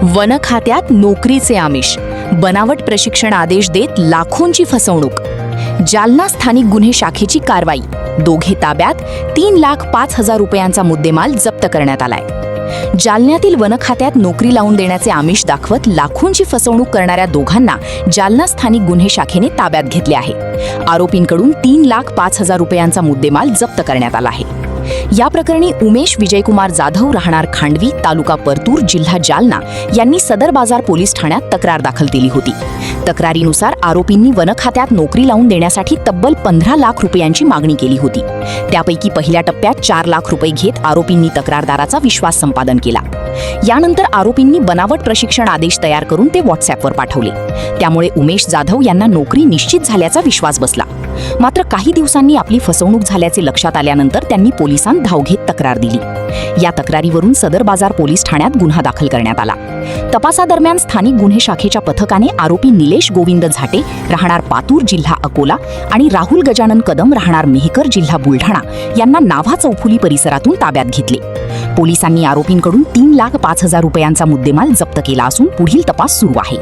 One खात्यात नोकरीचे आमिष, बनावट प्रशिक्षण आदेश देत लाखोंची फसवणूक. जालना स्थानिक गुन्हे शाखेची कारवाई, दोघे ताब्यात. 3,05,000 रुपयांचा मुद्देमाल जप्त करण्यात आलाय. जालन्यातील वन खात्यात नोकरी लावून देण्याचे आमिष दाखवत लाखोंची फसवणूक करणाऱ्या दोघांना जालना स्थानिक गुन्हे शाखेने ताब्यात घेतले आहे. आरोपींकडून 3,05,000 रुपयांचा मुद्देमाल जप्त करण्यात आला आहे. या प्रकरणी उमेश विजयकुमार जाधव राहणार खांडवी, तालुका परतूर, जिल्हा जालना यांनी सदर बाजार पोलीस ठाण्यात तक्रार दाखल केली होती. तक्रारीनुसार आरोपींनी वन खात्यात नोकरी लावून देण्यासाठी तब्बल 15 लाख रुपयांची मागणी केली होती. त्यापैकी पहिल्या टप्प्यात 4 लाख रुपये घेत आरोपींनी तक्रारदाराचा विश्वास संपादन केला. यानंतर आरोपींनी बनावट प्रशिक्षण आदेश तयार करून ते व्हॉट्सअॅपवर पाठवले. त्यामुळे उमेश जाधव यांना नोकरी निश्चित झाल्याचा विश्वास बसला. मात्र काही दिवसांनी आपली फसवणूक झाल्याचे लक्षात आल्यानंतर त्यांनी पोलिसांत धाव घेत तक्रार दिली. या तक्रारीवरून सदर बाजार पोलीस ठाण्यात गुन्हा दाखल करण्यात आला. तपासादरम्यान स्थानिक गुन्हे शाखेच्या पथकाने आरोपी निलेश गोविंद झाटे राहणार पातूर, जिल्हा अकोला आणि राहुल गजानन कदम राहणार मेहकर, जिल्हा बुलढाणा यांना नाव्हा चौफुली परिसरातून ताब्यात घेतले. पोलिसांनी आरोपींकडून 3,05,000 रुपयांचा मुद्देमाल जप्त केला असून पुढील तपास सुरू आहे.